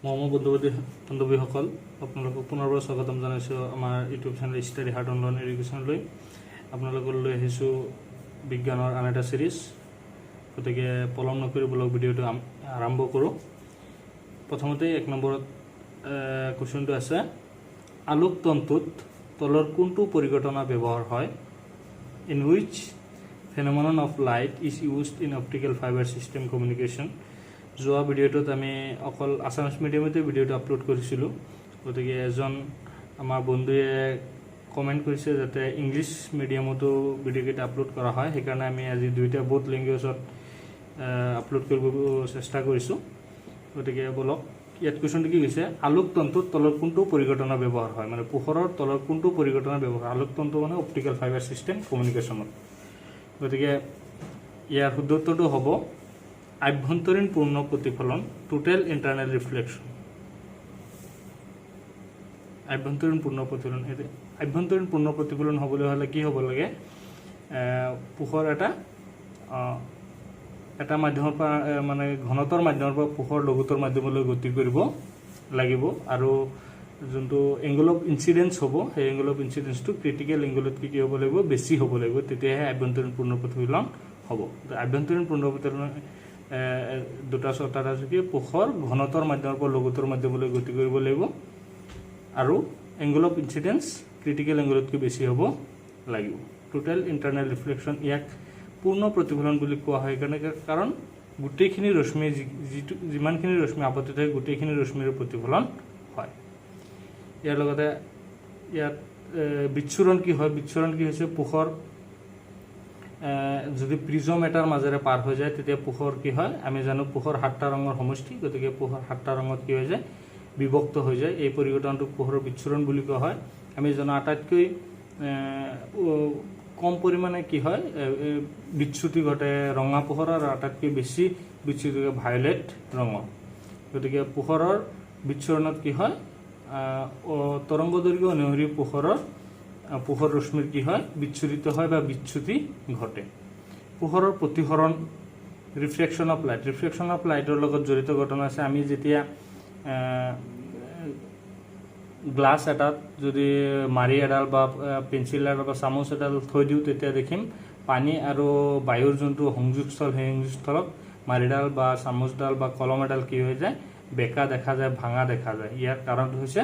মৰমৰ বান্ধৱীসকল আপোনালোকক পুনৰবাৰ স্বাগতম জনাইছোঁ আমাৰ YouTube channel study heart online এডুকেশ্যনলৈ। আপোনালোকক লৈ আহিছোঁ বিজ্ঞানৰ আন এটা চিৰিজ। গতিকে পলম নকৰি ব্লগ ভিডিঅ'টো আৰম্ভ কৰোঁ। প্ৰথমতে 1 নম্বৰত কুৱেশ্যনটো আছে, আলোক তন্তুত তলৰ কোনটো পৰিঘটনা ব্যৱহাৰ হয়? In which phenomenon of light is used in optical fibre system communication. যোৱা ভিডিঅ'টোত আমি অকল আছামিজ মিডিয়ামতে ভিডিঅ'টো আপলোড কৰিছিলোঁ। গতিকে এজন আমাৰ বন্ধুৱে কমেণ্ট কৰিছে যাতে ইংলিছ মিডিয়ামতো ভিডিঅ'কেইটা আপলোড কৰা হয়, সেইকাৰণে আমি আজি দুইটা বহুত লেংগুৱেজত আপলোড কৰিব চেষ্টা কৰিছোঁ। গতিকে বলক, ইয়াত কুৱেশ্যনটো কি কৈছে, আলোক তন্তুত তলৰ কোনটো পৰিঘটনা ব্যৱহাৰ হয়? মানে পোহৰৰ তলৰ কোনটো পৰিঘটনা ব্যৱহাৰ হয়? আলোক তন্তু মানে অপটিকেল ফাইবাৰ ছিষ্টেম কমিউনিকেশ্যনত। গতিকে ইয়াৰ শুদ্ধ উত্তৰটো হ'ব আভ্যন্তৰীণ পূৰ্ণ প্ৰতিফলন, টোটেল ইণ্টাৰনেল ৰিফ্লেকশ্যন। আভ্যন্তৰীণ পূৰ্ণ প্ৰতিফলন, আভ্যন্তৰীণ পূৰ্ণ প্ৰতিফলন হ'বলৈ হ'লে কি হ'ব লাগে? পোহৰ এটা মাধ্যমৰ পৰা মানে ঘনতৰ মাধ্যমৰ পৰা পোহৰ লঘুতৰ মাধ্যমলৈ গতি কৰিব লাগিব, আৰু যোনটো এংগল অফ ইনচিডেঞ্চ হ'ব সেই এংগল অফ ইনচিডেঞ্চটো ক্ৰিটিকেল এংগলতকৈ কি হ'ব লাগিব? বেছি হ'ব লাগিব, তেতিয়াহে আভ্যন্তৰীণ পূৰ্ণ প্ৰতিফলন হ'ব। আভ্যন্তৰীণ পূৰ্ণ প্ৰতিফলন দুটা চৰ্তাত আছে কি? পোহৰ ঘনতৰ মাধ্যমৰ পৰা লঘুতৰ মাধ্যমলৈ গতি কৰিব লাগিব, আৰু এংগল অফ ইনচিডেঞ্চ ক্ৰিটিকেল এংগলতকৈ বেছি হ'ব লাগিব। টোটেল ইণ্টাৰনেল ৰিফ্লেকশ্যন, ইয়াক পূৰ্ণ প্ৰতিফলন বুলি কোৱা হয় কাৰণ গোটেইখিনি ৰশ্মি যিমানখিনি ৰশ্মি আপতিত হয় গোটেইখিনি ৰশ্মিৰ প্ৰতিফলন হয়। ইয়াৰ লগতে ইয়াত বিচ্ছুৰণ কি হয়? বিচ্ছুৰণ কি হৈছে? পোহৰ যদি প্ৰিজম এটাৰ মাজেৰে পাৰ হৈ যায় তেতিয়া পোহৰ কি হয়? আমি জানো পোহৰ 7টা ৰঙৰ সমষ্টি, গতিকে পোহৰ 7টা ৰঙত কি হৈ যায়? বিভক্ত হৈ যায়। এই পৰিঘটনাটোক পোহৰৰ বিচ্ছুৰণ বুলি কোৱা হয়। আমি জানো আটাইতকৈ কম পৰিমাণে কি হয়? বিচ্যুতি ঘটে ৰঙা পোহৰৰ, আৰু আটাইতকৈ বেছি বিচ্যুতি ঘটে ভায়লেট ৰঙৰ। গতিকে পোহৰৰ বিচ্ছুৰণত কি হয়? তৰংগ দৈৰ্ঘ্য অনুসৰি পোহৰ ৰশ্মিৰ কি হয়? বিচ্ছুৰিত হয় বা বিচ্যুতি ঘটে। পোহৰৰ প্ৰতিসৰণ, reflection of light. Reflection of লাইটৰ লগত জড়িত ঘটনা আছে। আমি যেতিয়া গ্লাছ এটাত যদি মাৰি এডাল বা পেঞ্চিল এডাল বা চামুচ এডাল থৈ দিওঁ তেতিয়া দেখিম পানী আৰু বায়ুৰ যোনটো সংযোগস্থল, সেই সংযোগস্থলত মাৰিডাল বা চামুচডাল বা কলম এডাল কি হৈ যায়? বেকা দেখা যায়, ভাঙা দেখা যায়। ইয়াৰ কাৰণটো হৈছে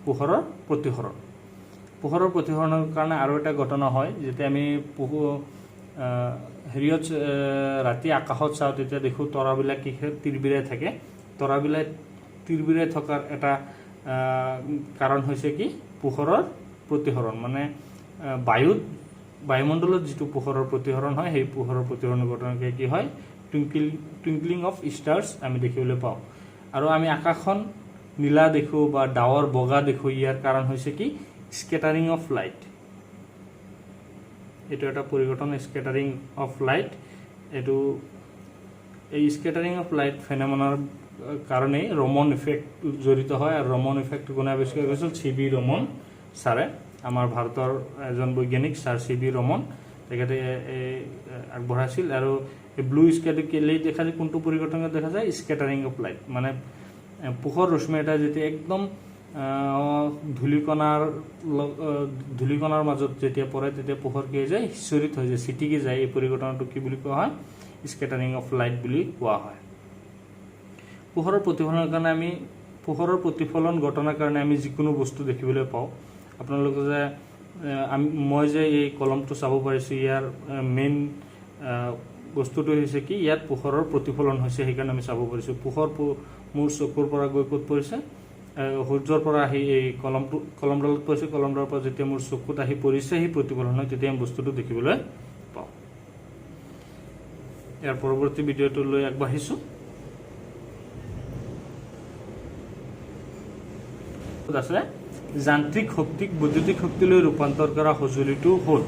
পোহৰৰ প্ৰতিসৰণ। পোহৰৰ প্ৰতিসৰণৰ কাৰণে আৰু এটা ঘটনা হয়, যেতিয়া আমি হেৰিয়ত ৰাতি আকাশত চাওঁ তেতিয়া দেখোঁ তৰাবিলাক কি তিৰবিৰাই থাকে। তৰাবিলাক তিৰবিৰাই থকাৰ এটা কাৰণ হৈছে কি? পোহৰৰ প্ৰতিসৰণ। মানে বায়ুমণ্ডলত যিটো পোহৰৰ প্ৰতিসৰণ হয় সেই পোহৰৰ প্ৰতিসৰণৰ ঘটনাকে কি হয়? টুইংকলিং অফ ষ্টাৰ্ছ আমি দেখিবলৈ পাওঁ। আৰু আমি আকাশখন নীলা দেখোঁ বা ডাৱৰ বগা দেখোঁ, ইয়াৰ কাৰণ হৈছে কি? Scattering of light. এইটো এটা পৰিঘটনা, স্কেটাৰিং অফ লাইট। এই স্কেটাৰিং অফ লাইট ফেনোমেননৰ কাৰণেই ৰমন ইফেক্ট জড়িত হয়, আৰু ৰমন ইফেক্ট কোনে আৱিষ্কাৰ কৰিছিল? C.V. ৰমন ছাৰে, আমাৰ ভাৰতৰ এজন বৈজ্ঞানিক ছাৰ C.V. ৰমন, তেখেতে আগবঢ়াইছিল। আৰু এই ব্লু স্কেটো কেলেই দেখা যায়? কোনটো পৰিঘটনাত দেখা যায়? Scattering of light. মানে পোহৰ ৰশ্মি এটা যেতিয়া একদম ধূলিকণাৰ মাজত যেতিয়া পৰে তেতিয়া পোহৰ কি হৈ যায়? সিঁচৰিত হৈ যায়, ছিটিকি যায়। এই পৰিঘটনাটোক কি বুলি কোৱা হয়? স্কেটাৰিং অফ লাইট বুলি কোৱা হয়। পোহৰৰ প্ৰতিফলনৰ কাৰণে পোহৰৰ প্ৰতিফলন ঘটনাৰ কাৰণে আমি যিকোনো বস্তু দেখিবলৈ পাওঁ। আপোনালোকে যে মই যে এই কলমটো চাব পাৰিছোঁ, ইয়াৰ মেইন বস্তুটো হৈছে কি? ইয়াত পোহৰৰ প্ৰতিফলন হৈছে, সেইকাৰণে আমি চাব পাৰিছোঁ। পোহৰ মোৰ চকুৰ পৰা গৈ ক'ত পৰিছে? সূৰ্যৰ পৰা আহি এই কলমডালত পৰিছে, কলমডালৰ পৰা যেতিয়া মোৰ চকুত আহি পৰিছে সেই প্ৰতিফলন হয়, তেতিয়া আমি বস্তুটো দেখিবলৈ পাওঁ। ইয়াৰ পৰৱৰ্তী ভিডিঅ'টো লৈ আগবাঢ়িছোঁ। আছে যান্ত্ৰিক শক্তিক বৈদ্যুতিক শক্তিলৈ ৰূপান্তৰ কৰা সঁজুলিটো হ'ল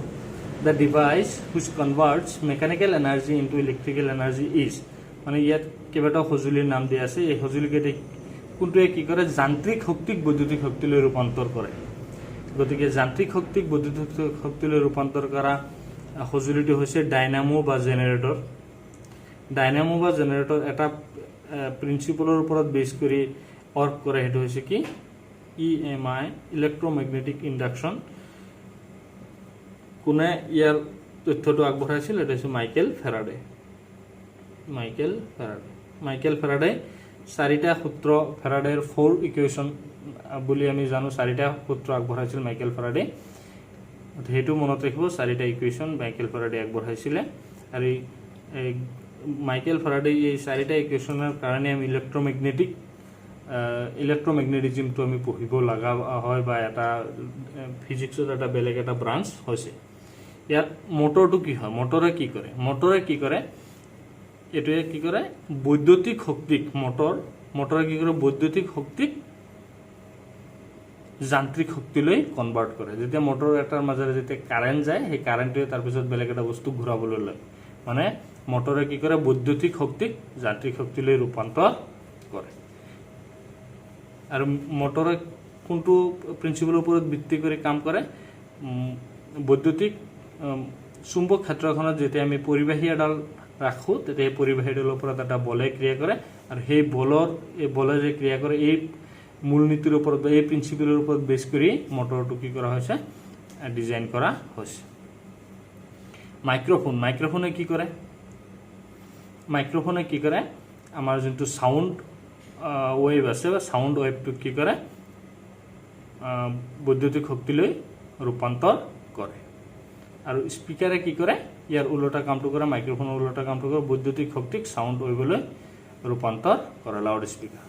the device which converts mechanical energy into electrical energy is. মানে ইয়াত কেইবাটাও সঁজুলিৰ নাম দিয়া আছে। এই সঁজুলিকেইটা কোনটোৱে কি কৰে? যান্ত্ৰিক শক্তিক বৈদ্যুতিক শক্তিলৈ ৰূপান্তৰ কৰে। গতিকে যান্ত্ৰিক শক্তিক বৈদ্যুতিক শক্তিলৈ ৰূপান্তৰ কৰা সঁজুলিটো হৈছে ডাইনামো বা জেনেৰেটৰ। ডাইনামো বা জেনেৰেটৰ এটা প্ৰিন্সিপলৰ ওপৰত বেছ কৰি वर्क करे हेतु होइसे कि EMI इलेक्ट्रोमैग्नेटिक इंडक्शन कोने यार तथ्यটো আগবঢ়াইছিল এটা হচ্ছে মাইকেল ফ্যারাডে চাৰিটা সূত্ৰ ফ্যাৰাডেৰ 4 ইকুৱেশ্যন বুলি আমি জানো চাৰিটা সূত্ৰ আগবঢ়াইছিল মাইকেল ফ্যাৰাডে হেতু মনত ৰাখিব চাৰিটা ইকুৱেশ্যন মাইকেল ফ্যাৰাডে আগবঢ়াইছিল আৰু মাইকেল ফ্যাৰাডে এই চাৰিটা ইকুৱেশ্যনৰ কাৰণে আমি ইলেক্ট্ৰোমেগনেটিজমটো আমি পঢ়িব লগা হয় বা এটা ফিজিক্সৰ এটা বেলেগ এটা ব্ৰাঞ্চ হৈছে ইয়াত মোটৰটো কি হয় মোটৰে কি কৰে এটোৱে কি কৰে বৈদ্যুতিক শক্তিক মোটৰে কি কৰে বৈদ্যুতিক শক্তিক যান্ত্ৰিক শক্তিলৈ কনভাৰ্ট কৰে যেতিয়া মোটৰ এটাৰ মাজেৰে যেতিয়া কাৰেন্ট যায় সেই কাৰেন্টটোৱে তাৰ পিছত বেলেগ এটা বস্তু ঘূৰাবলৈ লয় মানে মোটৰে কি কৰে বৈদ্যুতিক শক্তিক যান্ত্ৰিক শক্তিলৈ ৰূপান্তৰ কৰে আৰু মোটৰে কোনটো প্ৰিন্সিপলৰ ওপৰত ভিত্তি কৰি কাম কৰে বৈদ্যুতিক চুম্বক ক্ষেত্ৰখনত যেতিয়া আমি পৰিবাহী এডাল ৰাখো তেতিয়া পৰিবাহীডালৰ ওপৰত এটা বলে ক্ৰিয়া কৰে আৰু সেই বলে যে ক্ৰিয়া কৰে এই মূলনীতিৰ ওপৰত এই প্ৰিন্সিপলৰ ওপৰত বেছ কৰি মোটৰটো কি কৰা হৈছে ডিজাইন কৰা হৈছে মাইক্ৰোফোনে কি কৰে আমাৰ যোনটো সাউন্ড ওয়েভ আছে বা সাউন্ড ওয়েভটো কি কৰে বৈদ্যুতিক শক্তিলৈ ৰূপান্তৰ কৰে আৰু স্পিকাৰে কি কৰে ইয়াৰ উল্টা কামটো কৰে মাইক্ৰোফোনৰ উল্টা কামটো কৰে বৈদ্যুতিক শক্তিক সাউন্ড ওয়েভলৈ ৰূপান্তৰ কৰে লাউড স্পিকাৰ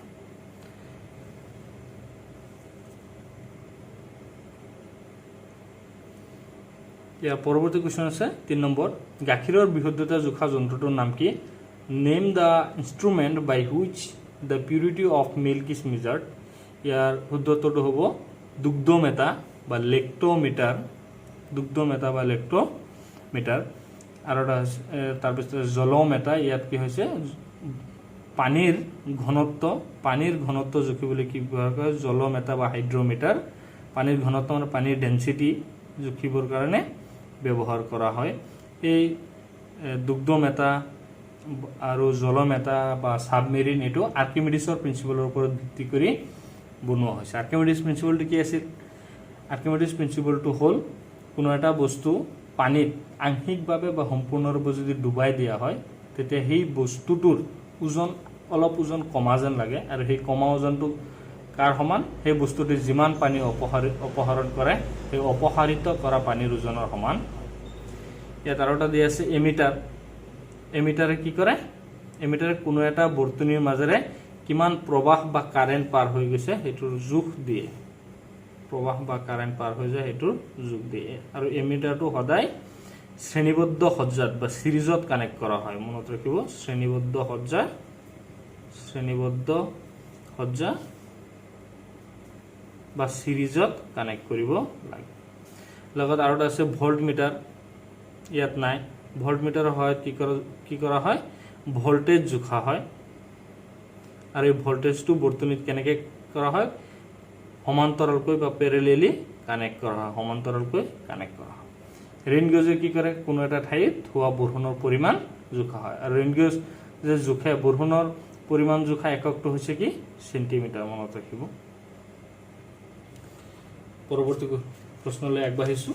ইয়াৰ পৰৱৰ্তী কোৱেশ্চন আছে 3 নম্বৰ গাখীৰৰ বিশুদ্ধতা জোখা যন্ত্ৰটোৰ নাম কি name the instrument by which the purity of milk is measured ইয়াৰ শুদ্ধতাটো হ'ব দুগ্ধমেতা বা লেক্টোমিটাৰ আৰু তাৰ পিছত জলমেতা ইয়াত কি হৈছে পানীৰ ঘনত্ব জুখিবলৈ কি ব্যৱহাৰ কৰে জলমেতা বা হাইড্ৰোমিটাৰ পানীৰ ঘনত্ব মানে পানীৰ ডেন্সিটি জুখিবৰ কাৰণে ব্যৱহাৰ কৰা হয় এই দুগ্ধমেতা আৰু জলমেতা বা সাবমেৰিন এটো আৰ্কিমিডিছৰ প্ৰিন্সিপলৰ ওপৰত ভিত্তি কৰি বনোৱা হৈছে আৰ্কিমিডিছ প্ৰিন্সিপলটো কি আছিল আৰ্কিমিডিছ প্ৰিন্সিপলটো হ'ল কোনো এটা বস্তু পানীত আংশিকভাৱে বা সম্পূৰ্ণৰূপে যদি ডুবাই দিয়া হয় তেতিয়া সেই বস্তুটোৰ অলপ ওজন কমা যেন লাগে আৰু সেই কমা ওজনটো কাৰ সমান সেই বস্তুটোৱে যিমান পানী অপহৰণ কৰে সেই অপহৰিত কৰা পানীৰ ওজনৰ সমান ইয়াত আৰু এটা দিয়া আছে এমিটাৰে কি কৰে এমিটাৰে কোনো এটা বৰ্তনীৰ মাজেৰে কিমান প্ৰবাহ বা কাৰেন্ট পাৰ হৈ গৈছে হেতুৰ জোখ দিয়ে প্ৰবাহ বা কাৰেন্ট পাৰ হৈ যায় হেতুৰ জোখ দিয়ে আৰু এমিটাৰটো সদায় শ্ৰেণীবদ্ধ সজ্জাত বা সিৰিজত কানেক্ট কৰা হয় মনত ৰাখিব শ্ৰেণীবদ্ধ সজ্জা বা সিৰিজত কানেক্ট কৰিব লাগে লগত আৰু এটা আছে ভল্টমিটাৰ ইয়াত নাই ভল্টমিটাৰৰ সহায়ত কি কৰা হয় ভোল্টেজ জোখা হয় আৰু এই ভোল্টেজটো বৰ্তনীত কেনেকৈ কৰা হয় সমান্তৰালকৈ বা প্যাৰেলেলি কানেক্ট কৰা হয় ৰেইন গেজে কি কৰে কোনো এটা ঠাইত হোৱা বৰষুণৰ পৰিমাণ জোখা হয় আৰু ৰেইন গেজ যে জোখে বৰষুণৰ পৰিমাণ জোখা এককটো হৈছে কি সেন্টিমিটাৰ মনত ৰাখিব পৰৱৰ্তী প্ৰশ্নলৈ আগবাঢ়িছো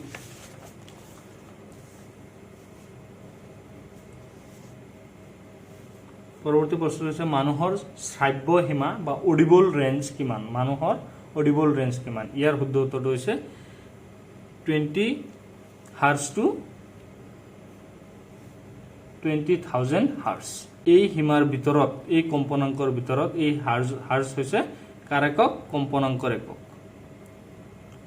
পৰৱৰ্তী প্ৰশ্ন হৈছে মানুহৰ শ্ৰাব্য সীমা বা অডিবল ৰেঞ্জ কিমান ইয়াৰ শুদ্ধ উত্তৰটো হৈছে 20 হাৰ্জ টু 20,000 হাৰ্জ এই সীমাৰ ভিতৰত এই কম্পনাংকৰ ভিতৰত এই হাৰ্জ হৈছে কাৰকক কম্পনাংকৰ একক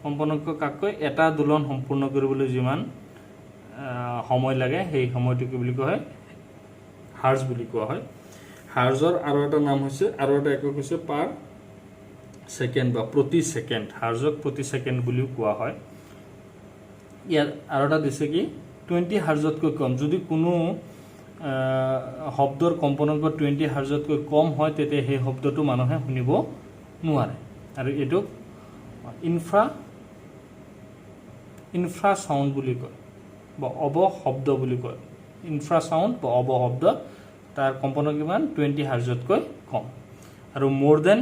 কম্পনাংক কাকৈ এটা দোলন সম্পূৰ্ণ কৰিবলৈ যিমান সময় লাগে সেই সময়টো কি বুলি কোৱা হয় হাৰ্জ বুলি কোৱা হয় হাৰ্জৰ আৰু এটা নাম হৈছে আৰু এটা একক হৈছে পাৰ সেকেন্ড বা প্ৰতি সেকেন্ড হাৰ্জক প্ৰতি সেকেন্ড বুলি কোৱা হয় ইয়াৰ আৰু এটা দিছে কি 20 হাৰ্জতকৈ কম যদি কোনো শব্দৰ কম্পনাংক 20 হাৰ্জতকৈ কম হয় তেতিয়া সেই শব্দটো মানুহে শুনিব নোৱাৰে আৰু এটো ইনফ্ৰাসাউন্ড বুলি কয় বা অবশব্দ বুলি কয় ইনফ্ৰাসাউন্ড বা অবশব্দ তাৰ কম্পনাংক কিমান 20 হাৰ্জতকৈ কম আৰু মোৰ দেন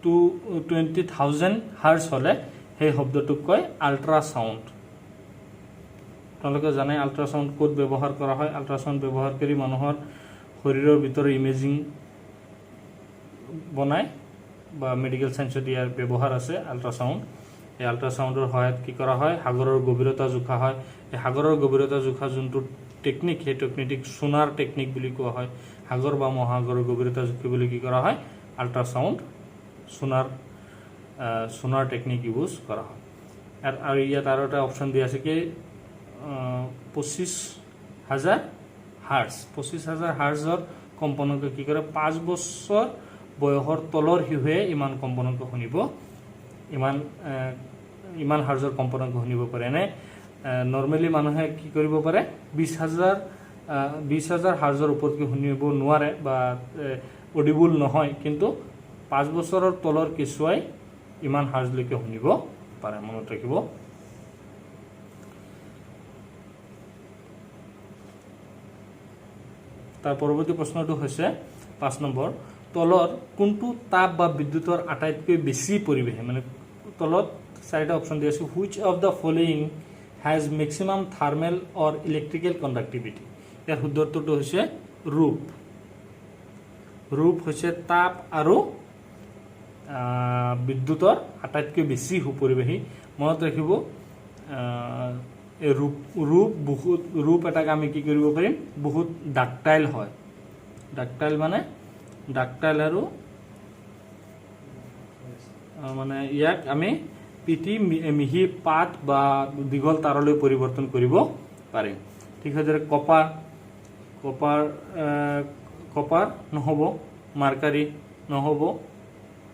20,000 হাৰ্জ হ'লে সেই শব্দটোক কয় আল্ট্ৰাছাউণ্ড। আপোনালোকে জানে আল্ট্ৰাছাউণ্ড ক'ত ব্যৱহাৰ কৰা হয়। আল্ট্ৰাছাউণ্ড ব্যৱহাৰ কৰি মানুহৰ শৰীৰৰ ভিতৰৰ ইমেজিং বনায় বা মেডিকেল সায়েন্সত ইয়াৰ ব্যৱহাৰ আছে আল্ট্ৰাছাউণ্ড। এই আল্ট্ৰাছাউণ্ডৰ সহায়ত কি কৰা হয়, সাগৰৰ গভীৰতা জোখা হয়। এই সাগৰৰ গভীৰতা জোখা যোনটো টেকনিক, সেই টেকনিক সোনাৰ টেকনিক বুলি কোৱা হয়। সাগৰ বা মহাসাগৰৰ গভীৰতা জুখিবলৈ কি কৰা হয়, আল্ট্ৰাছাউণ্ড সোনাৰ টেকনিক ইউজ কৰা হয়। আৰু ইয়াত আৰু এটা অপশ্যন দিয়া আছে কি 25,000 হাৰ্জ। 25,000 হাৰ্জৰ কম্পনকে কি কৰে, 5 বছৰ বয়সৰ তলৰ শিশুৱে ইমান কম্পনকে শুনিব, ইমান হাৰ্জৰ কম্পনকে শুনিব পাৰে। এনে নৰ্মেলি মানুহে কি কৰিব পাৰে, 20,000 হাৰ্জৰ ওপৰতকৈ শুনিব নোৱাৰে বা অডিবল নহয়, কিন্তু 5 বছৰৰ তলৰ কেঁচুৱাই ইমান হাৰ্জলৈকে শুনিব পাৰে, মনত ৰাখিব। তাৰ পৰৱৰ্তী প্ৰশ্নটো হৈছে 5 নম্বৰ, তলৰ কোনটো তাপ বা বিদ্যুতৰ আটাইতকৈ বেছি পৰিৱেশে, মানে তলত 4টা অপশ্যন দিয়া আছে, which of the following has maximum thermal or electrical conductivity. ইয়াৰ শুদ্ধ উত্তৰটো হৈছে ৰূপ। ৰূপ হৈছে তাপ আৰু বিদ্যুতৰ আটাইতকৈ বেছি সুপৰিৱেশী। মনত ৰাখিব, এই ৰূপ এটাক আমি কি কৰিব পাৰিম, বহুত ডাক্টাইল হয়। ডাক্টাইল মানে ডাক্টাইল আৰু মানে ইয়াক আমি পিটি মিহি পাত বা দীঘল তাৰলৈ পৰিৱৰ্তন কৰিব পাৰিম। ঠিক সেইদৰে কপাৰ নহ'ব, মাৰ্কাৰী নহ'ব,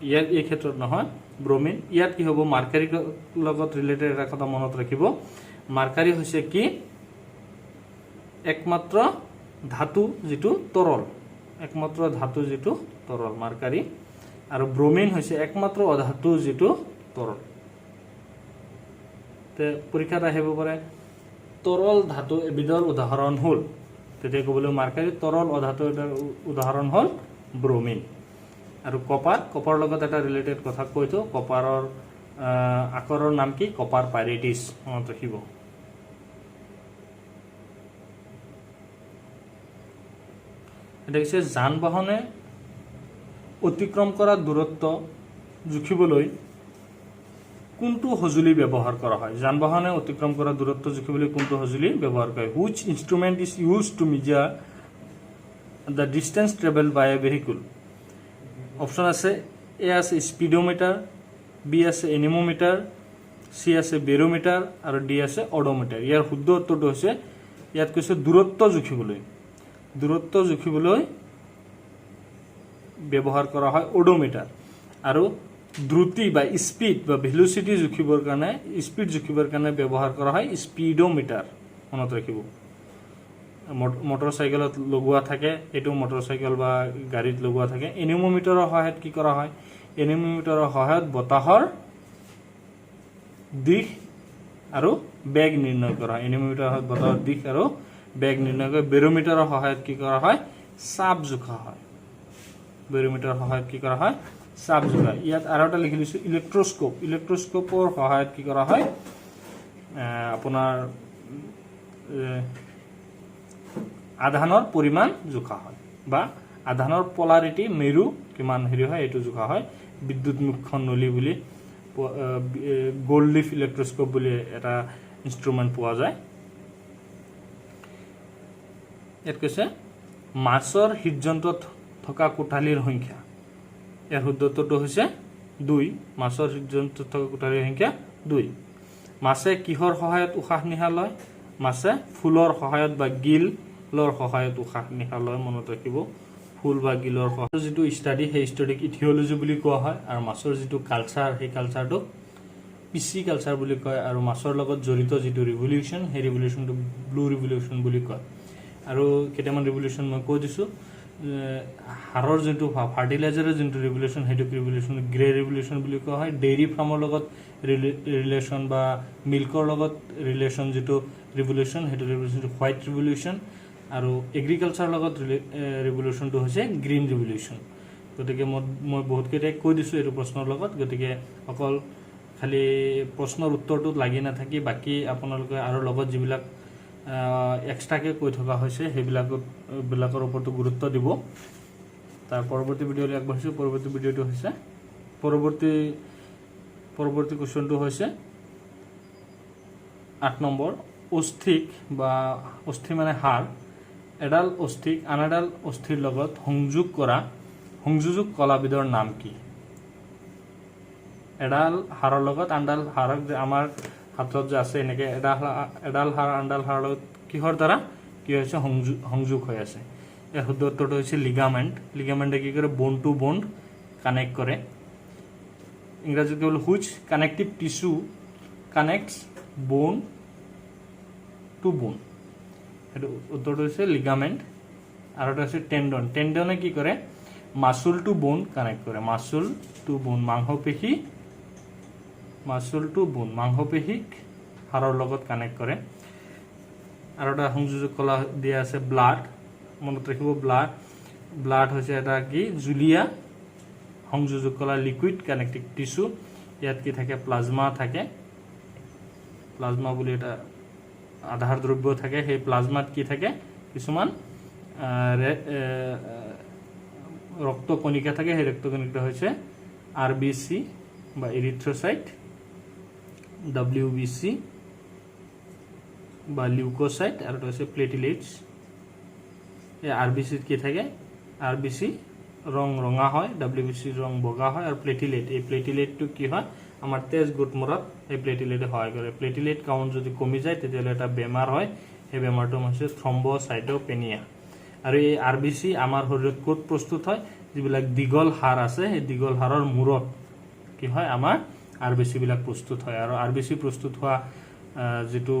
ইয়াত এই ক্ষেত্ৰত নহয়, ব্ৰমিন। ইয়াত কি হ'ব, মাৰ্কাৰীৰ লগত ৰিলেটেড এটা কথা মনত ৰাখিব, মাৰ্কাৰী হৈছে কি একমাত্ৰ ধাতু যিটো তৰল, মাৰ্কাৰী, আৰু ব্ৰমিন হৈছে একমাত্ৰ অধাতু যিটো তৰল। পৰীক্ষাত আহিব পাৰে তৰল ধাতু এবিধৰ উদাহৰণ হ'ল, তেতিয়া ক'বলৈ মাৰ্কাৰী, তৰল অধাতু এটাৰ উদাহৰণ হ'ল ব্ৰমিন। আৰু কপাৰ লগত এটা ৰিলেটেড কথা কৈ থওঁ, কপাৰৰ আকাৰৰ নাম কি, কপাৰ পাইৰেটিছ, মনত ৰাখিব। এটা হৈছে যান বাহনে অতিক্ৰম কৰা দূৰত্ব জুখিবলৈ কোনটো সঁজুলি ব্যৱহাৰ কৰা হয়। যান বাহনে অতিক্ৰম কৰা দূৰত্ব জুখিবলৈ কোনটো সঁজুলি ব্যৱহাৰ কৰে, which instrument is use to measure the distance travel by a vehicle. Option আছে, এ আছে স্পীডোমিটাৰ, বি আছে এনিমোমিটাৰ, চি আছে বেৰোমিটাৰ আৰু ডি আছে অডোমিটাৰ। ইয়াৰ শুদ্ধ উত্তৰটো হৈছে, ইয়াত কৈছে দূৰত্ব জুখিবলৈ ব্যৱহাৰ কৰা হয় অডোমিটাৰ, আৰু দ্ৰুতি বা স্পীড বা ভেলোচিটি জুখিবৰ কাৰণে ব্যৱহাৰ কৰা হয় স্পীডোমিটাৰ, মনত ৰাখিব। মটৰ চাইকেলত লগোৱা থাকে, এইটো মটৰ চাইকেল বা গাড়ীত লগোৱা থাকে। এনিমোমিটাৰৰ সহায়ত কি কৰা হয়, এনিমোমিটাৰৰ সহায়ত বতাহৰ দিশ আৰু বেগ নিৰ্ণয় কৰা হয়। এনিমোমিটাৰৰ সহায়ত বতাহৰ দিশ আৰু বেগ নিৰ্ণয় কৰে। বেৰোমিটাৰৰ সহায়ত কি কৰা হয়, চাপ জোখা হয়। ইয়াত আৰু এটা লিখি লৈছোঁ ইলেক্ট্ৰস্কোপৰ সহায়ত কি কৰা হয়, আপোনাৰ আধানৰ পৰিমাণ জোখা হয় বা আধানৰ পলাৰিটি মেৰু কিমান হয় এইটো জোখা হয়। বিদ্যুৎ মুখ্য নলী বুলি গোল্ড লিফ ইলেক্ট্ৰস্কোপ বুলি এটা ইনষ্ট্ৰুমেণ্ট পোৱা যায়। ইয়াত কৈছে মাছৰ হৃদযন্ত্ৰত থকা কোঠালীৰ সংখ্যা। ইয়াৰ শুদ্ধ উত্তৰটো হৈছে 2। মাছৰ হৃদযন্ত্ৰত থকা কোঠালীৰ সংখ্যা 2। মাছে কিহৰ সহায়ত উশাহ নিশাহ লয়, মাছে ফুলৰ সহায়ত বা গিলৰ সহায়ত উশাহ নিশাহ লয়, মনত ৰাখিব। ফুল বা গিলৰ সহায়ত যিটো ষ্টাডি, সেই ষ্টাডিক ইথিঅলজি বুলি কোৱা হয়। আৰু মাছৰ যিটো কালচাৰ, সেই কালচাৰটোক পিচি কালচাৰ বুলি কয়। আৰু মাছৰ লগত জড়িত যিটো ৰিভলিউশ্যন, সেই ৰিভলিউশ্যনটোক ব্লু ৰিভলিউশ্যন বুলি কয়। আৰু কেইটামান ৰিভলিউশ্যন মই কৈ দিছোঁ। হাড়ৰ যোনটো ফাৰ্টিলাইজাৰৰ যোনটো ৰিভলিউশ্যন, সেইটোক ৰিভলিউশ্যন গ্ৰে ৰিভলিউশ্যন বুলি কোৱা হয়। ডেইৰী ফাৰ্মৰ লগত ৰিলেশ্যন বা মিল্কৰ লগত ৰিলেশ্যন যিটো ৰিভলিউশ্যন, সেইটো ৰিভলিউশ্যনটো হোৱাইট ৰিভলিউশ্যন। আৰু এগ্ৰিকালচাৰৰ লগত ৰিভলিউশ্যনটো হৈছে গ্ৰীণ ৰিভলিউশ্যন। গতিকে মই বহুতকেইটাই কৈ দিছোঁ এইটো প্ৰশ্নৰ লগত। গতিকে অকল খালি প্ৰশ্নৰ উত্তৰটোত লাগি নাথাকি বাকী আপোনালোকে আৰু লগত যিবিলাক এক্সট্ৰাকৈ কৈ থকা হৈছে সেইবিলাকৰ ওপৰতো গুৰুত্ব দিব। তাৰ পৰৱৰ্তী ভিডিঅ'লৈ আগবাঢ়িছোঁ। পৰৱৰ্তী ভিডিঅ'টো হৈছে পৰৱৰ্তী কুৱেশ্যনটো হৈছে 8 নম্বৰ, অস্থিক বা অস্থি মানে হাড় এডাল অস্থিক আন এডাল অস্থিৰ লগত সংযোজক কলাবিধৰ নাম কি? এডাল হাড়ৰ লগত আনডাল হাড়ক যে আমাৰ হাতত যে আছে এনেকৈ এডাল হাড় আনডাল হাড়ৰ লগত কিহৰ দ্বাৰা কি হৈছে সংযোগ হৈ আছে? ইয়াৰ শুদ্ধ উত্তৰটো হৈছে লিগামেণ্ট। লিগামেণ্টে কি কৰে? বোন টু বোন কানেক্ট কৰে। ইংৰাজীত কেৱল হুইচ কানেক্টিভ টিচু কানেক্টছ বোন টু বোন, সেইটো উত্তৰটো হৈছে লিগামেণ্ট। আৰু এটা হৈছে টেণ্ডন। টেণ্ডনে কি কৰে? মাচুল টু বোন কানেক্ট কৰে। মাচুল টু বোন মাংসপেশীক হাড়ৰ লগত কানেক্ট কৰে। আৰু এটা সংযোজক কলা দিয়া আছে ব্লাড। মনত ৰাখিব ব্লাড হৈছে এটা কি জুলীয়া সংযোজক কলা লিকুইড কানেক্টিভ টিচু। ইয়াত কি থাকে? প্লাজমা থাকে। প্লাজমা বুলি এটা আধাৰ দ্ৰব্য থাকে। সেই প্লাজমাত কি থাকে? কিছুমান ৰক্তকণিকা থাকে। সেই ৰক্তকণিকা হৈছে RBC বা ইৰিথ্ৰ'চাইট, WBC বা লিউকোচাইট, আৰু এটা হৈছে প্লেটিলেটছ। এই RBCত কি থাকে? RBC ৰং ৰঙা হয়, WBC ৰং বগা হয়, আৰু এই প্লেটিলেটটো কি হয়? আমাৰ তেজ গোট মৰাত এই প্লেটিলেটে সহায় কৰে। প্লেটিলেট কাউণ্ট যদি কমি যায় তেতিয়াহ'লে এটা বেমাৰ হয়। সেই বেমাৰটো হৈছে থ্ৰম্ব'চাইটোপেনিয়া। আৰু এই RBC আমাৰ শৰীৰত ক'ত প্ৰস্তুত হয়? যিবিলাক দীঘল হাড় আছে সেই দীঘল হাড়ৰ মূৰত কি হয়? আমাৰ RBC বিলাক প্ৰস্তুত হয়। আৰু RBC প্ৰস্তুত হোৱা যিটো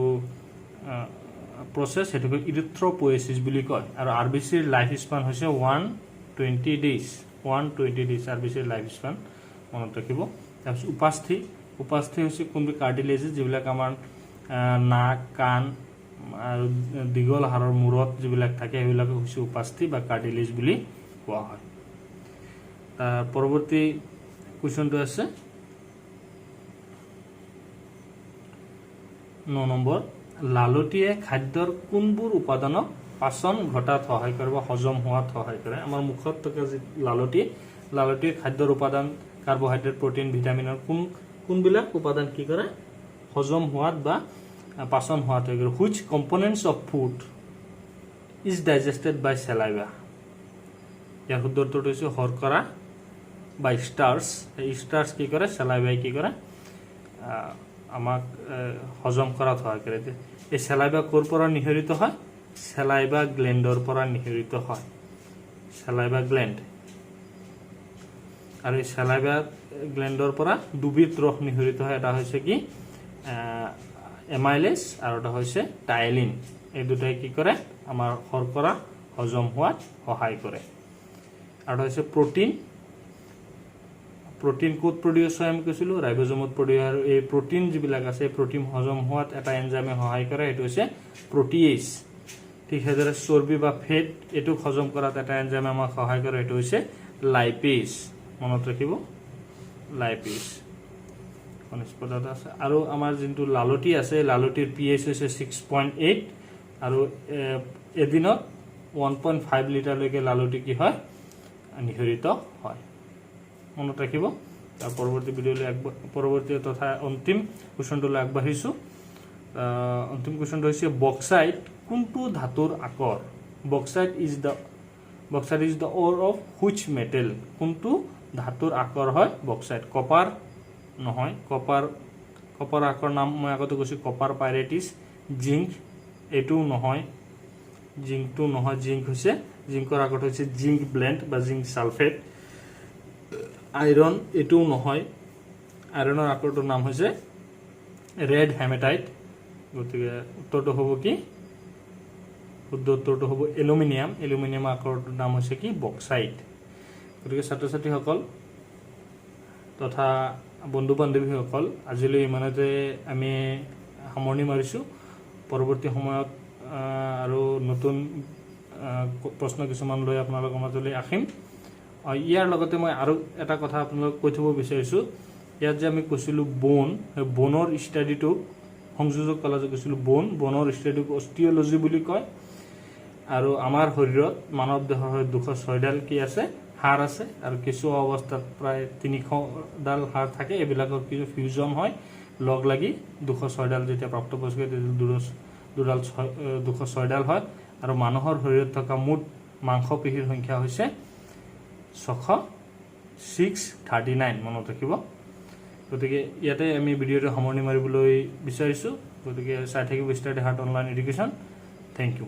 প্ৰচেছ সেইটোকে ইৰিথ্ৰ'পয়েচিছ বুলি কয়। আৰু RBCৰ লাইফ স্পান হৈছে 120 ডেইজ। RBCৰ লাইফ স্পান মনত ৰাখিব। তাৰপিছত উপাস্থি হৈছে কোনবোৰ কাৰ্টিলেজেছ যিবিলাক আমাৰ নাক, কাণ আৰু দীঘল হাড়ৰ মূৰত যিবিলাক থাকে সেইবিলাক হৈছে উপাস্থি বা কাৰ্টিলেজ বুলি কোৱা হয়। তাৰ পৰৱৰ্তী কুৱেশ্যনটো আছে 9 নম্বৰ, লালটিয়ে খাদ্যৰ কোনবোৰ উপাদানক পাচন ঘটাত সহায় কৰে বা হজম হোৱাত সহায় কৰে? আমাৰ মুখত থকা যি লালটিয়ে খাদ্যৰ উপাদান কাৰ্বহাইড্ৰেট, প্ৰটিন, ভিটামিনৰ কোনবিলাক উপাদান কি কৰে? হজম হোৱাত বা পাচন হোৱাত সহায় কৰে। Which components of food is digested by saliva? ইয়াৰ শুদ্ধ উত্তৰটো হৈছে শৰ্কৰা বা ষ্টাৰ্চ। এই ষ্টাৰ্চ কি কৰে? চেলাইভাই কি কৰে? আমাক হজম কৰাত সহায় কৰে। এই চেলাইভা ক'ৰ পৰা নিঃসৰিত হয়? চেলাইভা গ্লেণ্ডৰ পৰা নিঃসৰিত হয়। চেলাইভা গ্লেণ্ড। আৰু এই চেলাইভা গ্লেণ্ডৰ পৰা দুবিধ ৰস নিঃসৰিত হয়। এটা হৈছে কি এমাইলেজ আৰু এটা হৈছে টাইলিন। এই দুটাই কি কৰে? আমাৰ শৰ্কৰা হজম হোৱাত সহায় কৰে। আৰু হৈছে প্ৰটিন ক'ত প্ৰডিউচ হয় আমি কৈছিলোঁ? ৰাইবজমত প্ৰডিউচ হয়। আৰু এই প্ৰটিন যিবিলাক আছে প্ৰটিন হজম হোৱাত এটা এনজাইমে সহায় কৰে, সেইটো হৈছে প্ৰটিয়েজ। ঠিক সেইদৰে চৰ্বি বা ফেট এইটোক হজম কৰাত এটা এনজাইমে আমাক সহায় কৰে, সেইটো হৈছে লাইপেজ। মনত ৰাখিব লাইপেজ খনিজ পদাৰ্থ আছে। আৰু আমাৰ যোনটো লালটি আছে লালটিৰ pH হৈছে 6.8 আৰু এদিনত 1.5 লিটাৰলৈকে লালটি কি হয়? নিঃসৰিত হয়। মনত ৰাখিব। তাৰ পৰৱৰ্তী তথা অন্তিম কুৱেশ্যনটোলৈ আগবাঢ়িছোঁ। অন্তিম কুৱেশ্যনটো হৈছে বক্সাইট কোনটো ধাতুৰ আকৰ? Bauxite is the ore of which metal? কোনটো ধাতুৰ আকৰ হয় বক্সাইট? কপাৰ নহয়। কপাৰ আকৰ নাম মই আগতে কৈছোঁ কপাৰ পাইৰেটিছ। জিংক এইটোও নহয়। জিংকটো নহয়। জিংকৰ আগত হৈছে জিংক ব্লেণ্ড বা জিংক ছালফেট। আইৰণ এইটোও নহয়। আইৰণৰ আকৰটোৰ নাম হৈছে ৰেড হেমেটাইট। গতিকে উত্তৰটো হ'ব কি? শুদ্ধ উত্তৰটো হ'ব এলুমিনিয়াম। এলুমিনিয়াম আকৰটোৰ নাম হৈছে কি? বক্সাইট। গতিকে ছাত্ৰ ছাত্ৰীসকল তথা বন্ধু বান্ধৱীসকল আজিলৈ ইমানতে আমি সামৰণি মাৰিছোঁ। পৰৱৰ্তী সময়ত আৰু নতুন প্ৰশ্ন কিছুমান লৈ আপোনালোকৰ মাজলৈ আহিম। ইয়াৰ লগতে মই আৰু এটা কথা আপোনালোকক কৈ থ'ব বিচাৰিছোঁ ইয়াত যে আমি কৈছিলোঁ বোন সেই বোনৰ ষ্টাডিটো সংযোজক কলা যে কৈছিলোঁ বোনৰ ষ্টাডিটোক অষ্টিঅলজি বুলি কয় আৰু আমাৰ শৰীৰত মানৱ দেহৰ 206ডাল কি আছে হাড় আছে আৰু কিছু অৱস্থাত প্ৰায় 300ডাল হাড় থাকে এইবিলাকৰ কিছু ফিউজন হয় লগ লাগি 206ডাল যেতিয়া প্ৰাপ্তবয়স্ক তেতিয়া 206ডাল হয় আৰু মানুহৰ শৰীৰত থকা মুঠ মাংসপেশীৰ সংখ্যা হৈছে 639 মনত ৰাখিব গতিকে ইয়াতে আমি ভিডিঅ'টো সামৰণি মাৰিবলৈ বিচাৰিছোঁ গতিকে চাই থাকিব study heart online education thank U